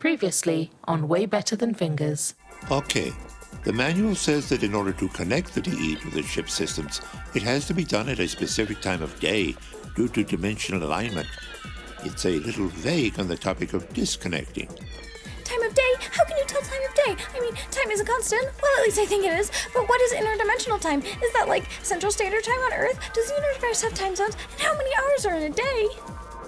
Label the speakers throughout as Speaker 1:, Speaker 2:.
Speaker 1: Previously on Way Better Than Fingers.
Speaker 2: Okay, the manual says that in order to connect the DE to the ship systems, it has to be done at a specific time of day due to dimensional alignment. It's a little vague on the topic of disconnecting.
Speaker 3: Time of day? How can you tell time of day? I mean, time is a constant. Well, at least I think it is. But what is interdimensional time? Is that like Central Standard Time on Earth? Does the universe have time zones? And how many hours are in a day?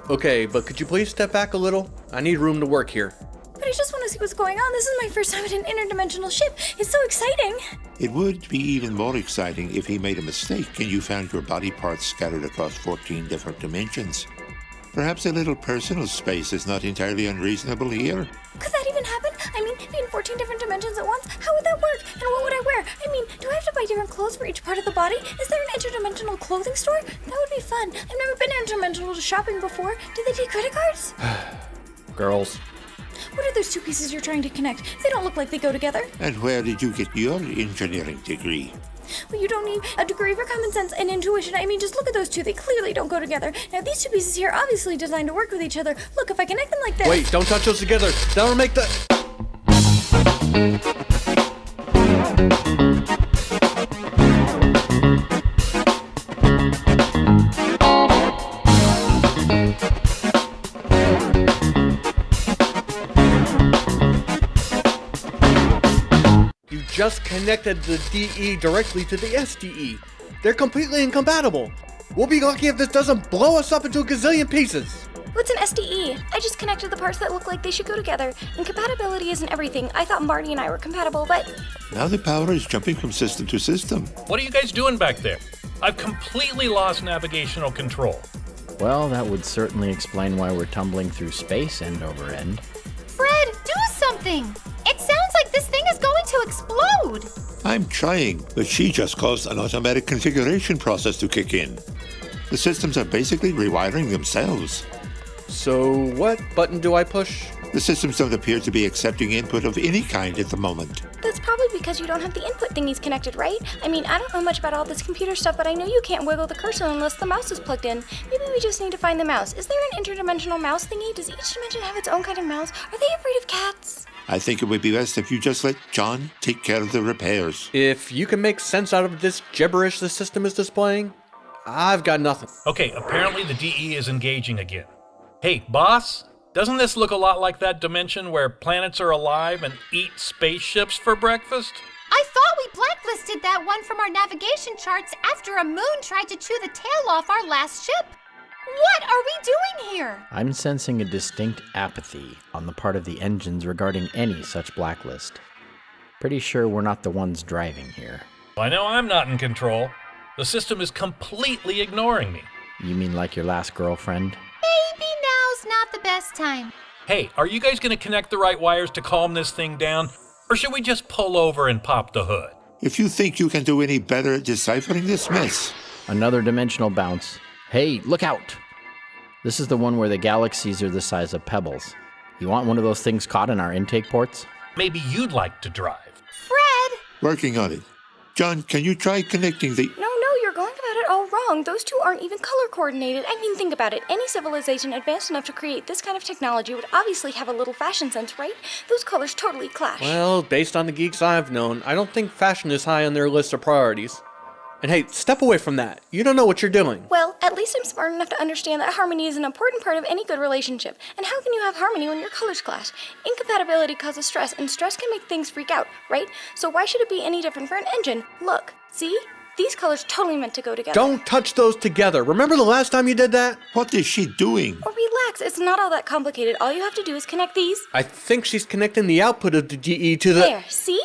Speaker 4: Okay, but could you please step back a little? I need room to work here.
Speaker 3: But I just want to see what's going on. This is my first time in an interdimensional ship. It's so exciting.
Speaker 2: It would be even more exciting if he made a mistake and you found your body parts scattered across 14 different dimensions. Perhaps a little personal space is not entirely unreasonable here.
Speaker 3: Could that even happen? I mean, be in 14 different dimensions at once? How would that work? And what would I wear? I mean, do I have to buy different clothes for each part of the body? Is there an interdimensional clothing store? That would be fun. I've never been interdimensional to shopping before. Do they take credit cards?
Speaker 4: Girls.
Speaker 3: What are those two pieces you're trying to connect? They don't look like they go together.
Speaker 2: And where did you get your engineering degree?
Speaker 3: Well, you don't need a degree for common sense and intuition. I mean, just look at those two. They clearly don't go together. Now, these two pieces here are obviously designed to work with each other. Look, if I connect them like this...
Speaker 4: Wait, don't touch those together. That'll make the... Just connected the DE directly to the SDE. They're completely incompatible. We'll be lucky if this doesn't blow us up into a gazillion pieces.
Speaker 3: What's an SDE? I just connected the parts that look like they should go together. And compatibility isn't everything. I thought Marty and I were compatible, but...
Speaker 2: Now the power is jumping from system to system.
Speaker 5: What are you guys doing back there? I've completely lost navigational control.
Speaker 6: Well, that would certainly explain why we're tumbling through space end over end.
Speaker 7: Fred, do something! It sounds like this thing is going to explode!
Speaker 2: I'm trying, but she just caused an automatic configuration process to kick in. The systems are basically rewiring themselves.
Speaker 4: So what button do I push?
Speaker 2: The systems don't appear to be accepting input of any kind at the moment.
Speaker 3: That's probably because you don't have the input thingies connected, right? I mean, I don't know much about all this computer stuff, but I know you can't wiggle the cursor unless the mouse is plugged in. Maybe we just need to find the mouse. Is there an interdimensional mouse thingy? Does each dimension have its own kind of mouse? Are they afraid of cats?
Speaker 2: I think it would be best if you just let John take care of the repairs.
Speaker 4: If you can make sense out of this gibberish the system is displaying, I've got nothing.
Speaker 5: Okay, apparently the DE is engaging again. Hey, boss, doesn't this look a lot like that dimension where planets are alive and eat spaceships for breakfast?
Speaker 7: I thought we blacklisted that one from our navigation charts after a moon tried to chew the tail off our last ship. What are we doing here?
Speaker 6: I'm sensing a distinct apathy on the part of the engines regarding any such blacklist. Pretty sure we're not the ones driving here.
Speaker 5: I know I'm not in control. The system is completely ignoring me.
Speaker 6: You mean like your last girlfriend?
Speaker 7: Maybe now's not the best time.
Speaker 5: Hey, are you guys going to connect the right wires to calm this thing down? Or should we just pull over and pop the hood?
Speaker 2: If you think you can do any better at deciphering this mess.
Speaker 6: Another dimensional bounce. Hey, look out! This is the one where the galaxies are the size of pebbles. You want one of those things caught in our intake ports?
Speaker 5: Maybe you'd like to drive.
Speaker 7: Fred!
Speaker 2: Working on it. John, can you try connecting the...
Speaker 3: No, you're going about it all wrong. Those two aren't even color coordinated. I mean, think about it. Any civilization advanced enough to create this kind of technology would obviously have a little fashion sense, right? Those colors totally clash.
Speaker 4: Well, based on the geeks I've known, I don't think fashion is high on their list of priorities. And hey, step away from that. You don't know what you're doing.
Speaker 3: Well, at least I'm smart enough to understand that harmony is an important part of any good relationship. And how can you have harmony when your colors clash? Incompatibility causes stress, and stress can make things freak out, right? So why should it be any different for an engine? Look, see? These colors totally meant to go together.
Speaker 4: Don't touch those together. Remember the last time you did that?
Speaker 2: What is she doing?
Speaker 3: Oh, relax. It's not all that complicated. All you have to do is connect these.
Speaker 4: I think she's connecting the output of the DE to the...
Speaker 3: There, see?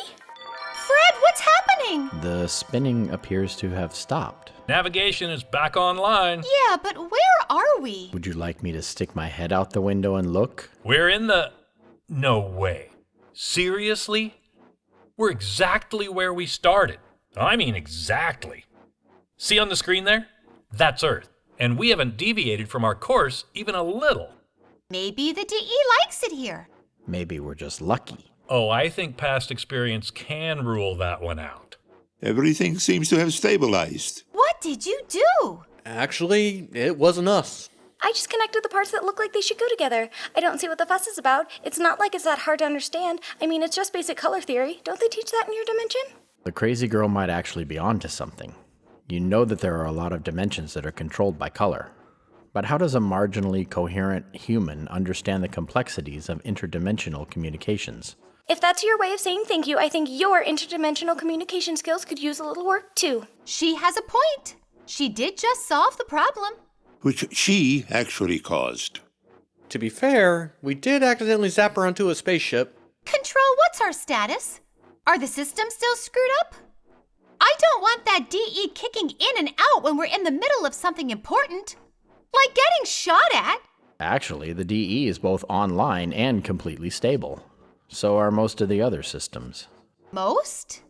Speaker 7: Fred, what's happening?
Speaker 6: The spinning appears to have stopped.
Speaker 5: Navigation is back online.
Speaker 7: Yeah, but where are we?
Speaker 6: Would you like me to stick my head out the window and look?
Speaker 5: We're in the... No way. Seriously? We're exactly where we started. I mean exactly. See on the screen there? That's Earth. And we haven't deviated from our course even a little.
Speaker 7: Maybe the DE likes it here.
Speaker 6: Maybe we're just lucky.
Speaker 5: Oh, I think past experience can rule that one out.
Speaker 2: Everything seems to have stabilized.
Speaker 7: What did you do?
Speaker 4: Actually, it wasn't us.
Speaker 3: I just connected the parts that look like they should go together. I don't see what the fuss is about. It's not like it's that hard to understand. I mean, it's just basic color theory. Don't they teach that in your dimension?
Speaker 6: The crazy girl might actually be onto something. You know that there are a lot of dimensions that are controlled by color. But how does a marginally coherent human understand the complexities of interdimensional communications?
Speaker 3: If that's your way of saying thank you, I think your interdimensional communication skills could use a little work, too.
Speaker 7: She has a point. She did just solve the problem.
Speaker 2: Which she actually caused.
Speaker 4: To be fair, we did accidentally zap her onto a spaceship.
Speaker 7: Control, what's our status? Are the systems still screwed up? I don't want that DE kicking in and out when we're in the middle of something important. Like getting shot at.
Speaker 6: Actually, the DE is both online and completely stable. So are most of the other systems.
Speaker 7: Most?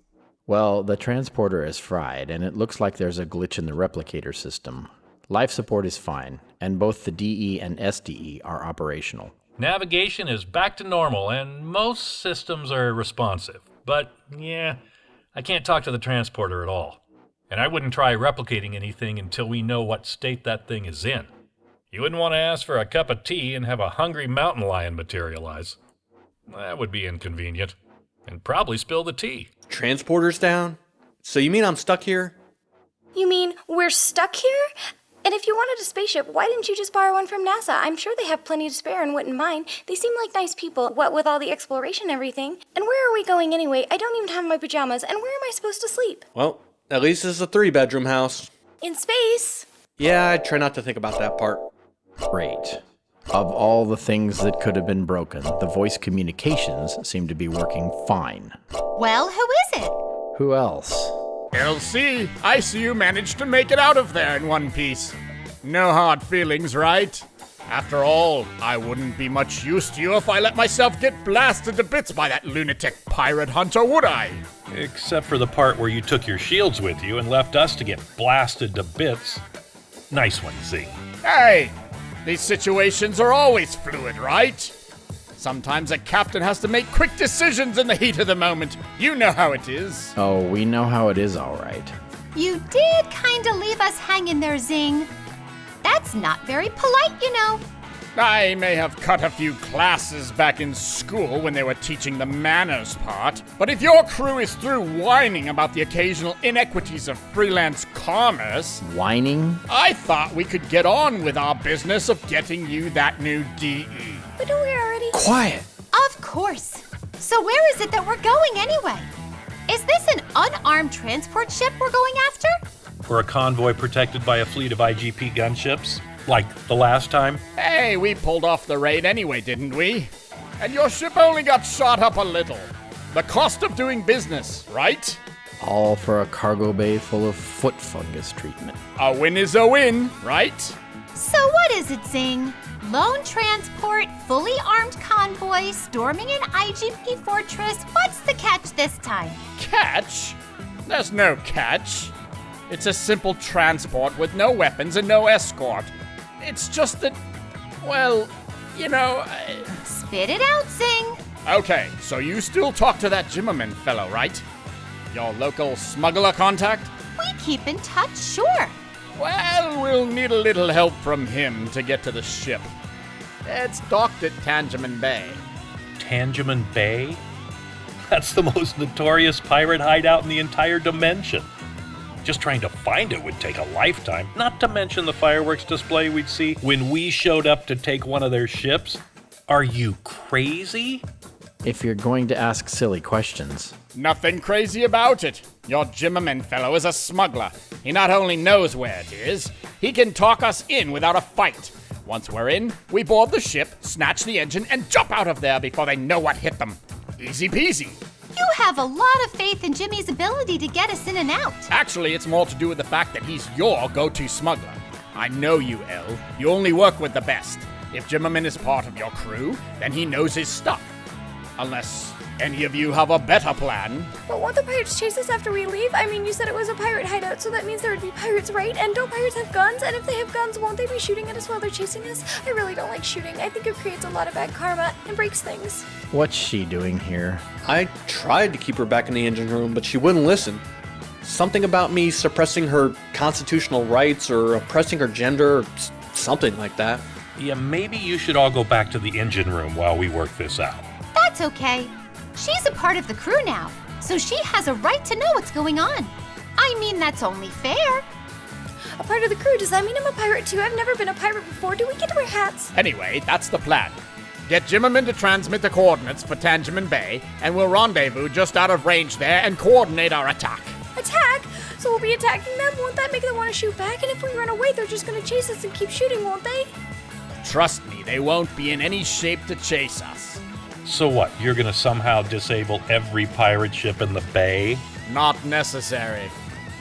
Speaker 6: Well, the transporter is fried, and it looks like there's a glitch in the replicator system. Life support is fine, and both the DE and SDE are operational.
Speaker 5: Navigation is back to normal, and most systems are responsive. But, yeah, I can't talk to the transporter at all. And I wouldn't try replicating anything until we know what state that thing is in. You wouldn't want to ask for a cup of tea and have a hungry mountain lion materialize. That would be inconvenient. And probably spill the tea.
Speaker 4: Transporter's down? So you mean I'm stuck here?
Speaker 3: You mean we're stuck here? And if you wanted a spaceship, why didn't you just borrow one from NASA? I'm sure they have plenty to spare and wouldn't mind. They seem like nice people, what with all the exploration and everything. And where are we going anyway? I don't even have my pajamas, and where am I supposed to sleep?
Speaker 4: Well, at least it's a 3-bedroom house.
Speaker 3: In space?
Speaker 4: Yeah, I try not to think about that part.
Speaker 6: Great. Of all the things that could have been broken, the voice communications seem to be working fine.
Speaker 7: Well, who is it?
Speaker 6: Who else?
Speaker 8: LC, I see you managed to make it out of there in one piece. No hard feelings, right? After all, I wouldn't be much use to you if I let myself get blasted to bits by that lunatic pirate hunter, would I?
Speaker 5: Except for the part where you took your shields with you and left us to get blasted to bits. Nice one, Z.
Speaker 8: Hey! These situations are always fluid, right? Sometimes a captain has to make quick decisions in the heat of the moment. You know how it is.
Speaker 6: Oh, we know how it is, all right.
Speaker 7: You did kinda leave us hanging there, Zing. That's not very polite, you know.
Speaker 8: I may have cut a few classes back in school when they were teaching the manners part, but if your crew is through whining about the occasional inequities of freelance commerce...
Speaker 6: Whining?
Speaker 8: I thought we could get on with our business of getting you that new DE.
Speaker 3: But don't we already...
Speaker 6: Quiet!
Speaker 7: Of course. So where is it that we're going anyway? Is this an unarmed transport ship we're going after?
Speaker 5: Or a convoy protected by a fleet of IGP gunships? Like the last time?
Speaker 8: Hey, we pulled off the raid anyway, didn't we? And your ship only got shot up a little. The cost of doing business, right?
Speaker 6: All for a cargo bay full of foot fungus treatment.
Speaker 8: A win is a win, right?
Speaker 7: So what is it, Zing? Lone transport, fully armed convoy, storming an IGP fortress. What's the catch this time?
Speaker 8: Catch? There's no catch. It's a simple transport with no weapons and no escort. It's just that, well, you know...
Speaker 7: Spit it out, Zing.
Speaker 8: Okay, so you still talk to that Jimmerman fellow, right? Your local smuggler contact?
Speaker 7: We keep in touch, sure.
Speaker 8: Well, we'll need a little help from him to get to the ship. It's docked at Tangeman Bay.
Speaker 5: Tangeman Bay? That's the most notorious pirate hideout in the entire dimension. Just trying to find it would take a lifetime, not to mention the fireworks display we'd see when we showed up to take one of their ships. Are you crazy?
Speaker 6: If you're going to ask silly questions.
Speaker 8: Nothing crazy about it. Your Jimmerman fellow is a smuggler. He not only knows where it is, he can talk us in without a fight. Once we're in, we board the ship, snatch the engine, and jump out of there before they know what hit them. Easy peasy.
Speaker 7: You have a lot of faith in Jimmy's ability to get us in and out.
Speaker 8: Actually, it's more to do with the fact that he's your go-to smuggler. I know you, Elle. You only work with the best. If Jimmerman is part of your crew, then he knows his stuff. Unless any of you have a better plan.
Speaker 3: But won't the pirates chase us after we leave? I mean, you said it was a pirate hideout, so that means there would be pirates, right? And don't pirates have guns? And if they have guns, won't they be shooting at us while they're chasing us? I really don't like shooting. I think it creates a lot of bad karma and breaks things.
Speaker 6: What's she doing here?
Speaker 4: I tried to keep her back in the engine room, but she wouldn't listen. Something about me suppressing her constitutional rights or oppressing her gender or something like that.
Speaker 5: Yeah, maybe you should all go back to the engine room while we work this out.
Speaker 7: That's okay. She's a part of the crew now, so she has a right to know what's going on. I mean, that's only fair.
Speaker 3: A part of the crew? Does that mean I'm a pirate too? I've never been a pirate before. Do we get to wear hats?
Speaker 8: Anyway, that's the plan. Get Jimmerman to transmit the coordinates for Tangeman Bay, and we'll rendezvous just out of range there and coordinate our attack.
Speaker 3: Attack? So we'll be attacking them? Won't that make them want to shoot back? And if we run away, they're just going to chase us and keep shooting, won't they?
Speaker 8: Trust me, they won't be in any shape to chase us.
Speaker 5: So what, you're gonna somehow disable every pirate ship in the bay?
Speaker 8: Not necessary.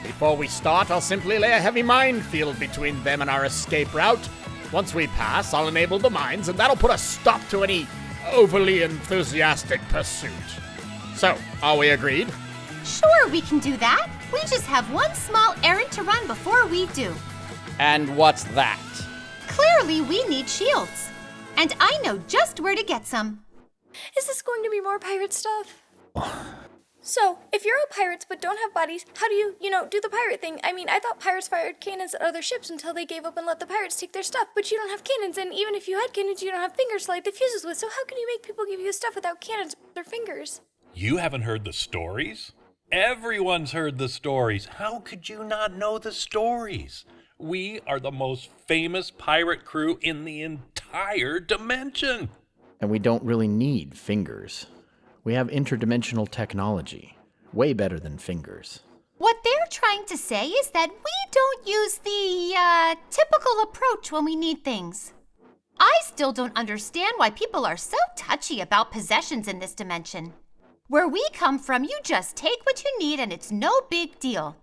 Speaker 8: Before we start, I'll simply lay a heavy minefield between them and our escape route. Once we pass, I'll enable the mines, and that'll put a stop to any overly enthusiastic pursuit. So, are we agreed?
Speaker 7: Sure, we can do that. We just have one small errand to run before we do.
Speaker 8: And what's that?
Speaker 7: Clearly, we need shields. And I know just where to get some.
Speaker 3: Is this going to be more pirate stuff? So, if you're all pirates but don't have bodies, how do you do the pirate thing? I mean, I thought pirates fired cannons at other ships until they gave up and let the pirates take their stuff. But you don't have cannons, and even if you had cannons, you don't have fingers to light the fuses with. So how can you make people give you stuff without cannons or fingers?
Speaker 5: You haven't heard the stories? Everyone's heard the stories. How could you not know the stories? We are the most famous pirate crew in the entire dimension.
Speaker 6: And we don't really need fingers. We have interdimensional technology, way better than fingers.
Speaker 7: What they're trying to say is that we don't use the, typical approach when we need things. I still don't understand why people are so touchy about possessions in this dimension. Where we come from, you just take what you need and it's no big deal.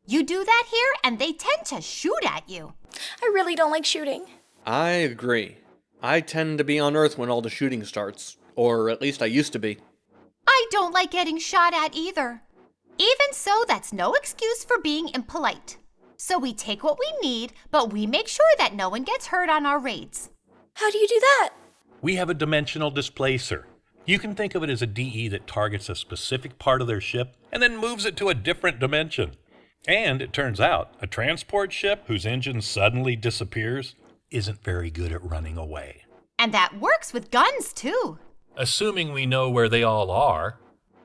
Speaker 7: You do that here and they tend to shoot at you.
Speaker 3: I really don't like shooting.
Speaker 4: I agree. I tend to be on Earth when all the shooting starts. Or at least I used to be.
Speaker 7: I don't like getting shot at either. Even so, that's no excuse for being impolite. So we take what we need, but we make sure that no one gets hurt on our raids.
Speaker 3: How do you do that?
Speaker 5: We have a dimensional displacer. You can think of it as a DE that targets a specific part of their ship and then moves it to a different dimension. And it turns out, a transport ship whose engine suddenly disappears isn't very good at running away.
Speaker 7: And that works with guns, too.
Speaker 5: Assuming we know where they all are.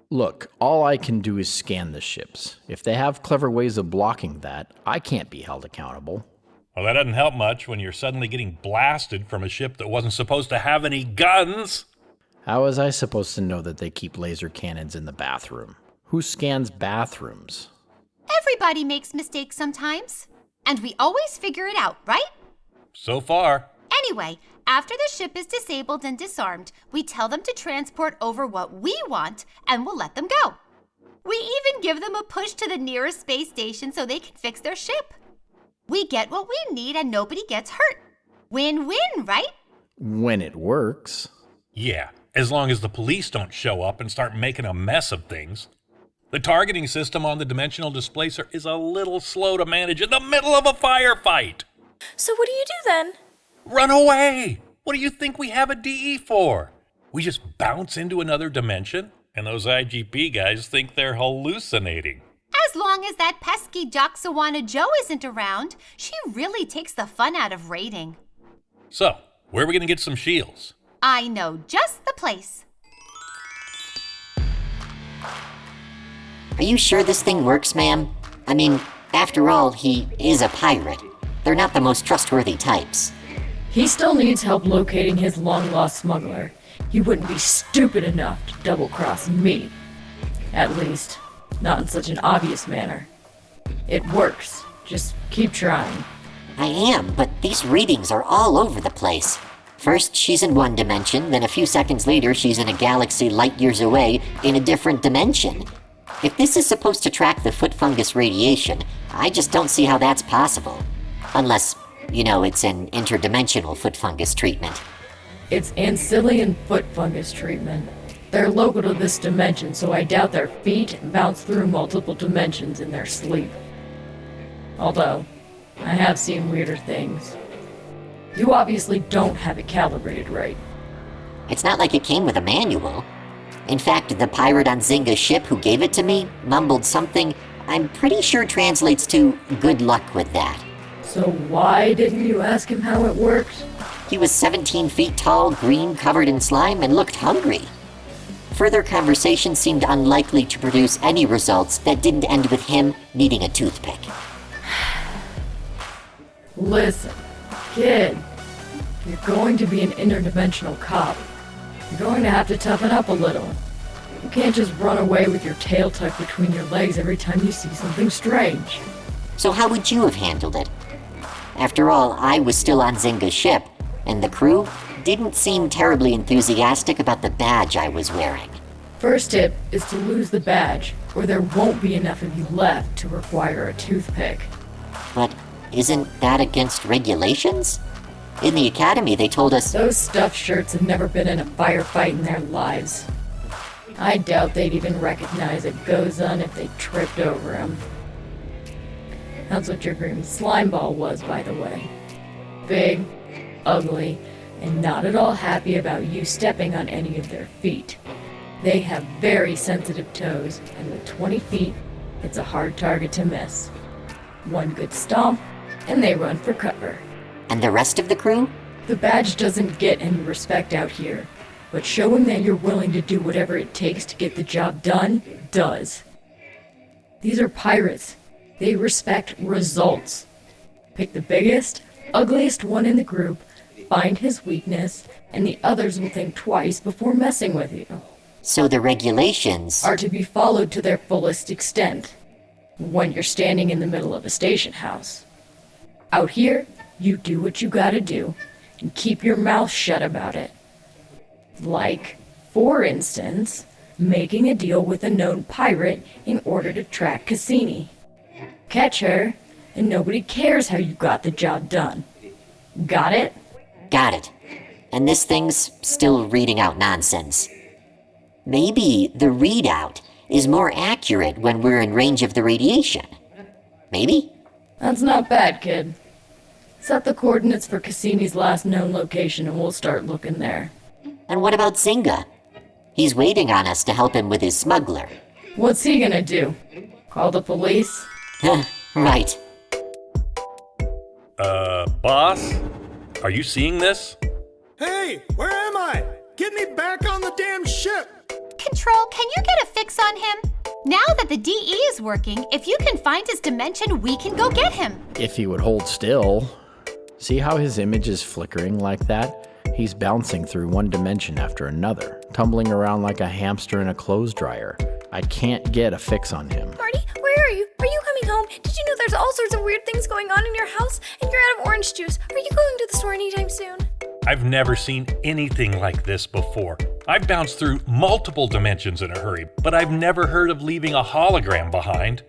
Speaker 6: Look, all I can do is scan the ships. If they have clever ways of blocking that, I can't be held accountable.
Speaker 5: Well, that doesn't help much when you're suddenly getting blasted from a ship that wasn't supposed to have any guns.
Speaker 6: How was I supposed to know that they keep laser cannons in the bathroom? Who scans bathrooms?
Speaker 7: Everybody makes mistakes sometimes. And we always figure it out, right?
Speaker 5: So far.
Speaker 7: Anyway, after the ship is disabled and disarmed, we tell them to transport over what we want and we'll let them go. We even give them a push to the nearest space station so they can fix their ship. We get what we need and nobody gets hurt. Win-win, right?
Speaker 6: When it works.
Speaker 5: Yeah, as long as the police don't show up and start making a mess of things. The targeting system on the dimensional displacer is a little slow to manage in the middle of a firefight.
Speaker 3: So what do you do then?
Speaker 5: Run away! What do you think we have a DE for? We just bounce into another dimension, and those IGP guys think they're hallucinating.
Speaker 7: As long as that pesky Joxawana Joe isn't around, she really takes the fun out of raiding.
Speaker 5: So, where are we going to get some shields?
Speaker 7: I know just the place.
Speaker 9: Are you sure this thing works, ma'am? I mean, after all, he is a pirate. They're not the most trustworthy types.
Speaker 1: He still needs help locating his long-lost smuggler. He wouldn't be stupid enough to double-cross me. At least, not in such an obvious manner. It works. Just keep trying.
Speaker 9: I am, but these readings are all over the place. First, she's in one dimension, then a few seconds later, she's in a galaxy light years away in a different dimension. If this is supposed to track the foot fungus radiation, I just don't see how that's possible. Unless, it's an interdimensional foot fungus treatment.
Speaker 1: It's Ancillian foot fungus treatment. They're local to this dimension, so I doubt their feet bounce through multiple dimensions in their sleep. Although, I have seen weirder things. You obviously don't have it calibrated right.
Speaker 9: It's not like it came with a manual. In fact, the pirate on Zynga's ship who gave it to me mumbled something I'm pretty sure translates to good luck with that.
Speaker 1: So why didn't you ask him how it worked?
Speaker 9: He was 17 feet tall, green, covered in slime, and looked hungry. Further conversation seemed unlikely to produce any results that didn't end with him needing a toothpick.
Speaker 1: Listen, kid, you're going to be an interdimensional cop. You're going to have to toughen up a little. You can't just run away with your tail tucked between your legs every time you see something strange.
Speaker 9: So how would you have handled it? After all, I was still on Zynga's ship, and the crew didn't seem terribly enthusiastic about the badge I was wearing.
Speaker 1: First tip is to lose the badge, or there won't be enough of you left to require a toothpick.
Speaker 9: But isn't that against regulations? In the academy, they told us
Speaker 1: Those stuffed shirts have never been in a firefight in their lives. I doubt they'd even recognize a Gozun if they tripped over him. That's what your green slime ball was, by the way. Big, ugly, and not at all happy about you stepping on any of their feet. They have very sensitive toes, and with 20 feet, it's a hard target to miss. One good stomp, and they run for cover.
Speaker 9: And the rest of the crew?
Speaker 1: The badge doesn't get any respect out here, but showing that you're willing to do whatever it takes to get the job done does. These are pirates. They respect results. Pick the biggest, ugliest one in the group, find his weakness, and the others will think twice before messing with you.
Speaker 9: So the regulations
Speaker 1: Are to be followed to their fullest extent when you're standing in the middle of a station house. Out here, you do what you gotta do and keep your mouth shut about it. Like, for instance, making a deal with a known pirate in order to track Cassini. Catch her, and nobody cares how you got the job done. Got it?
Speaker 9: Got it. And this thing's still reading out nonsense. Maybe the readout is more accurate when we're in range of the radiation. Maybe?
Speaker 1: That's not bad, kid. Set the coordinates for Cassini's last known location and we'll start looking there.
Speaker 9: And what about Zynga? He's waiting on us to help him with his smuggler.
Speaker 1: What's he gonna do? Call the police?
Speaker 9: Right.
Speaker 5: Boss? Are you seeing this?
Speaker 10: Hey, where am I? Get me back on the damn ship!
Speaker 7: Control, can you get a fix on him? Now that the DE is working, if you can find his dimension, we can go get him.
Speaker 6: If he would hold still. See how his image is flickering like that? He's bouncing through one dimension after another, tumbling around like a hamster in a clothes dryer. I can't get a fix on him.
Speaker 3: Marty, where are you? Are you coming home? Did you know there's all sorts of weird things going on in your house? And you're out of orange juice. Are you going to the store anytime soon?
Speaker 5: I've never seen anything like this before. I've bounced through multiple dimensions in a hurry, but I've never heard of leaving a hologram behind.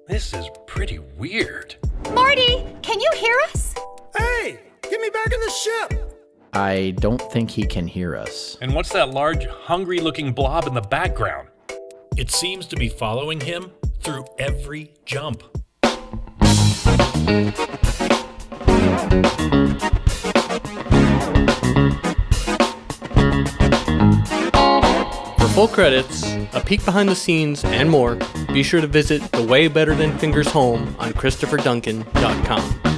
Speaker 5: This is pretty weird.
Speaker 7: Marty, can you hear us?
Speaker 10: Hey, get me back in the ship!
Speaker 6: I don't think he can hear us.
Speaker 5: And what's that large, hungry-looking blob in the background? It seems to be following him through every jump.
Speaker 11: For full credits, a peek behind the scenes, and more, be sure to visit The Way Better Than Fingers home on ChristopherDuncan.com.